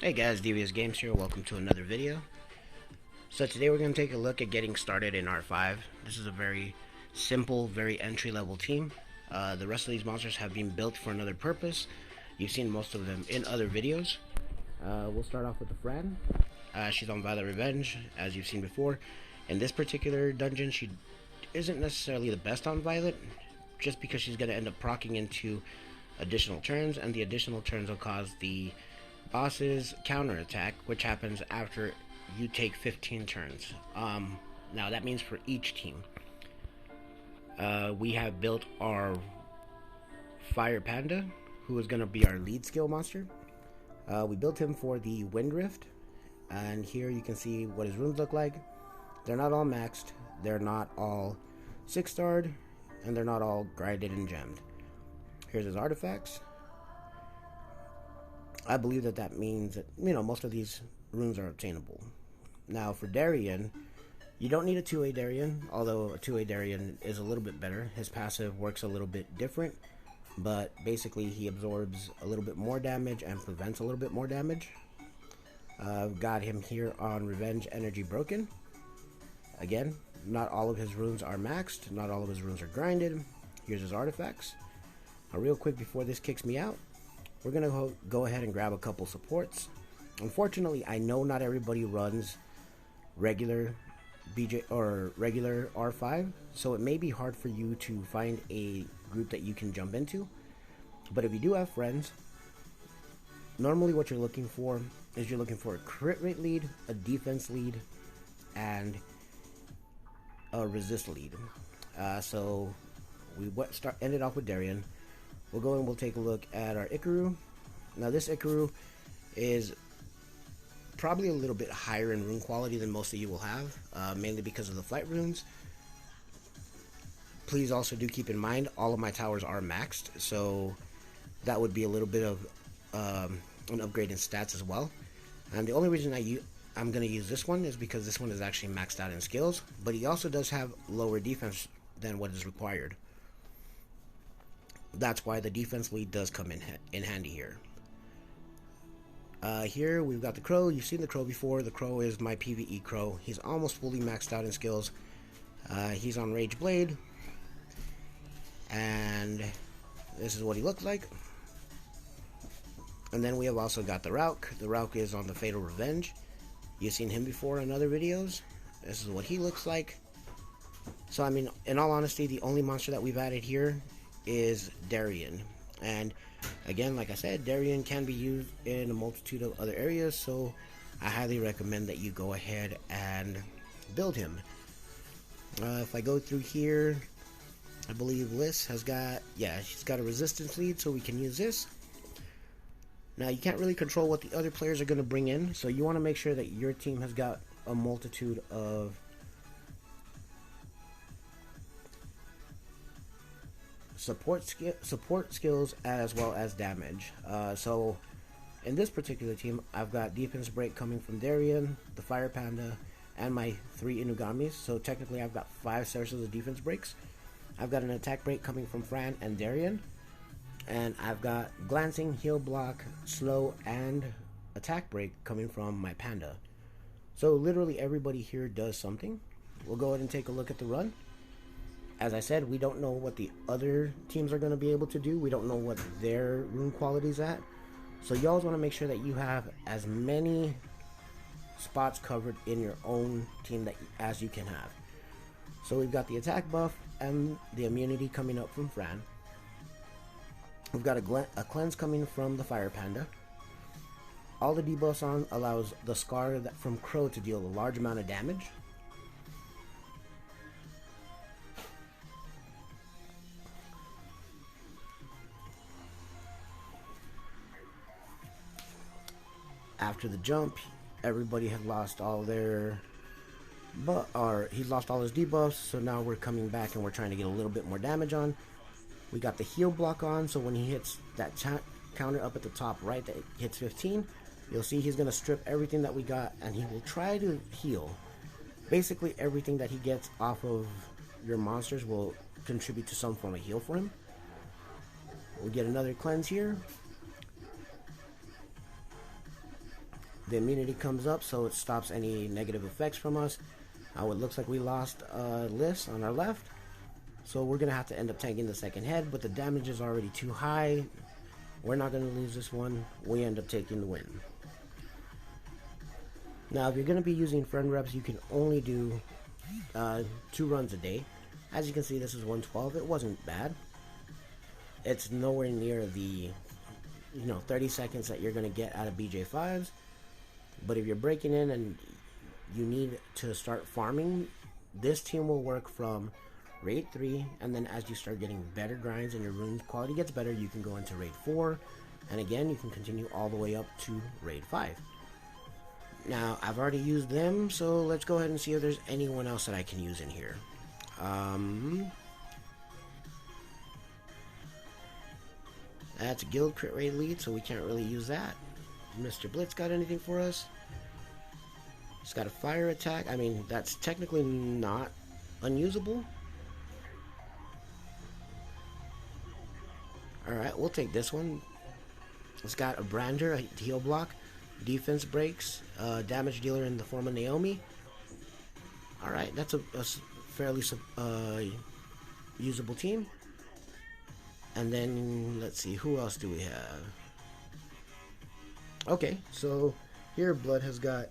Hey guys, DVSGames here. Welcome to another video. So today we're going to take a look at getting started in R5. This is a very simple, very entry-level team. The rest of these monsters have been built for another purpose. You've seen most of them in other videos. We'll start off with the Fran. She's on Violet Revenge, as you've seen before. In this particular dungeon, she isn't necessarily the best on Violet, just because she's going to end up proccing into additional turns, and the additional turns will cause the boss's counterattack, which happens after you take 15 turns. Now that means for each team. We have built our Fire Panda, who is going to be our lead skill monster. We built him for the Wind Rift, and here you can see what his runes look like. They're not all maxed, they're not all 6-starred, and they're not all grinded and gemmed. Here's his artifacts. I believe that means that, most of these runes are obtainable. Now for Darien, you don't need a 2A Darien, although a 2A Darien is a little bit better. His passive works a little bit different, but basically he absorbs a little bit more damage and prevents a little bit more damage. I've got him here on Revenge Energy Broken. Again, not all of his runes are maxed, not all of his runes are grinded. Here's his artifacts. Now real quick before this kicks me out, we're going to go ahead and grab a couple supports. Unfortunately, I know not everybody runs regular BJ or regular R5, so it may be hard for you to find a group that you can jump into. But if you do have friends, normally what you're looking for is you're looking for a crit rate lead, a defense lead, and a resist lead. So we ended off with Darien. We'll go and we'll take a look at our Ikaru. Now this Ikaru is probably a little bit higher in rune quality than most of you will have, mainly because of the flight runes. Please also do keep in mind all of my towers are maxed, so that would be a little bit of an upgrade in stats as well. And the only reason I'm going to use this one is because this one is actually maxed out in skills, but he also does have lower defense than what is required. That's why the defense lead does come in handy here. Here we've got the Crow. You've seen the Crow before. The Crow is my PvE Crow. He's almost fully maxed out in skills. He's on Rage Blade, and this is what he looks like. And then we have also got the Rauk. The Rauk is on the Fatal Revenge. You've seen him before in other videos. This is what he looks like. So I mean, in all honesty, the only monster that we've added here is Darien. And again, like I said, Darien can be used in a multitude of other areas, so I highly recommend that you go ahead and build him. If I go through here, I believe Liz has got, she's got a resistance lead, so we can use this. Now you can't really control what the other players are going to bring in, so you want to make sure that your team has got a multitude of support skills as well as damage. So in this particular team, I've got defense break coming from Darien, the Fire Panda, and my 3 Inugamis. So technically I've got 5 sources of defense breaks. I've got an attack break coming from Fran and Darien, and I've got glancing, heal block, slow, and attack break coming from my Panda. So literally everybody here does something. We'll go ahead and take a look at the run. As I said, we don't know what the other teams are going to be able to do. We don't know what their rune quality is at. So you always want to make sure that you have as many spots covered in your own team as you can have. So we've got the attack buff and the immunity coming up from Fran. We've got a cleanse coming from the Fire Panda. All the debuffs on allows the Scar from Crow to deal a large amount of damage. After the jump, everybody had lost all their he's lost all his debuffs, so now we're coming back and we're trying to get a little bit more damage on. We got the heal block on, so when he hits that counter up at the top right that hits 15, you'll see he's going to strip everything that we got and he will try to heal. Basically everything that he gets off of your monsters will contribute to some form of heal for him. We get another cleanse here. the immunity comes up, so it stops any negative effects from us. It looks like we lost Liss on our left, so we're gonna have to end up tanking the second head, but the damage is already too high. We're not gonna lose this one. We end up taking the win. Now, if you're gonna be using friend reps, you can only do 2 runs a day. As you can see, this is 112. It wasn't bad. It's nowhere near the 30 seconds that you're gonna get out of BJ5s. But if you're breaking in and you need to start farming, this team will work from raid 3, and then as you start getting better grinds and your rune quality gets better, you can go into raid 4, and again you can continue all the way up to raid 5. Now, I've already used them, so let's go ahead and see if there's anyone else that I can use in here. That's a guild crit rate lead, so we can't really use that. Mr. Blitz got anything for us? He's got a fire attack. I mean, that's technically not unusable. Alright, we'll take this one. It's got a brander, a heal block, defense breaks, damage dealer in the form of Naomi. Alright, that's a fairly usable team. And then, let's see, who else do we have? Okay, so here Blood has got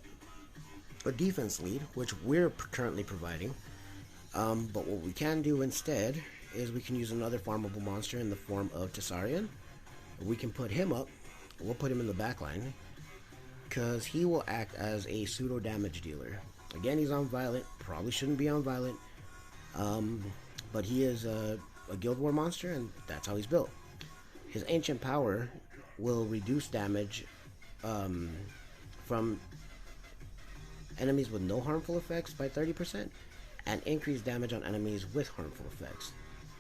a defense lead, which we're currently providing. But what we can do instead is we can use another farmable monster in the form of Tessarian. We can put him up. We'll put him in the back line, because he will act as a pseudo damage dealer. Again, he's on Violent. Probably shouldn't be on Violent. But he is a Guild War monster, and that's how he's built. His Ancient Power will reduce damage from enemies with no harmful effects by 30%, and increase damage on enemies with harmful effects.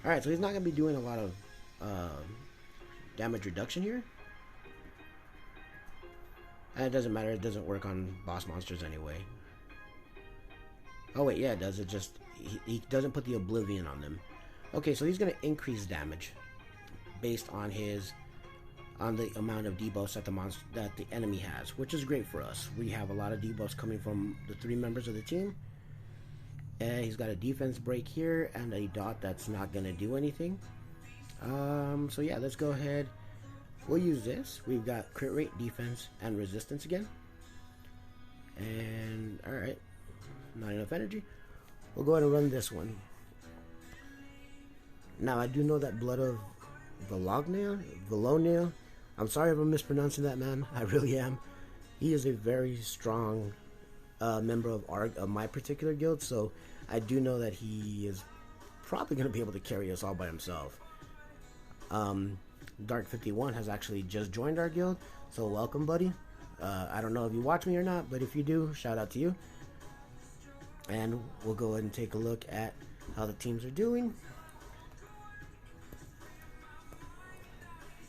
Alright, so he's not going to be doing a lot of damage reduction here. And it doesn't matter, it doesn't work on boss monsters anyway. Oh wait, yeah it does, it just, he doesn't put the Oblivion on them. Okay, so he's going to increase damage based on the amount of debuffs that the enemy has, which is great for us. We have a lot of debuffs coming from the 3 members of the team. And he's got a defense break here and a dot that's not going to do anything. So yeah, let's go ahead. We'll use this. We've got crit rate, defense, and resistance again. And alright, not enough energy. We'll go ahead and run this one. Now, I do know that Blood of Valonia, I'm sorry if I'm mispronouncing that, man. I really am. He is a very strong member of my particular guild, so I do know that he is probably going to be able to carry us all by himself. Dark 51 has actually just joined our guild, so welcome, buddy. I don't know if you watch me or not, but if you do, shout out to you. And we'll go ahead and take a look at how the teams are doing.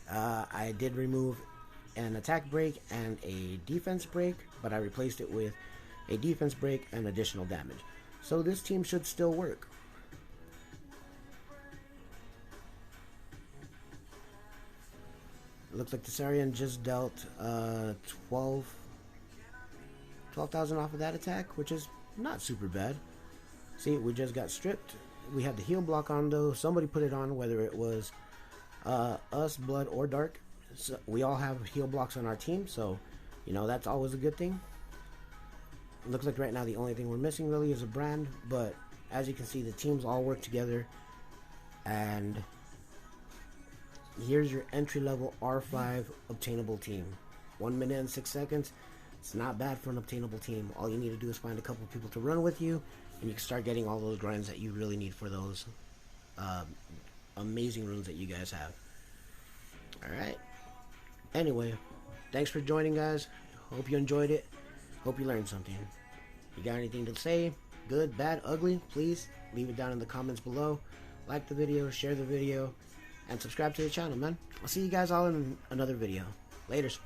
I did remove an attack break and a defense break, but I replaced it with a defense break and additional damage. So this team should still work. It looks like Tessarian just dealt 12,000 off of that attack, which is not super bad. See, we just got stripped. We had the heal block on though. Somebody put it on, whether it was us, Blood, or Dark. So we all have heal blocks on our team, so that's always a good thing. It looks like right now the only thing we're missing really is a brand, but as you can see, the teams all work together. And here's your entry-level R5 obtainable team. 1 minute and 6 seconds. It's not bad for an obtainable team. All you need to do is find a couple people to run with you, and you can start getting all those grinds that you really need for those amazing runes that you guys have. Alright. Anyway, thanks for joining, guys. Hope you enjoyed it. Hope you learned something. You got anything to say? Good, bad, ugly? Please leave it down in the comments below. Like the video, share the video, and subscribe to the channel, man. I'll see you guys all in another video. Laters.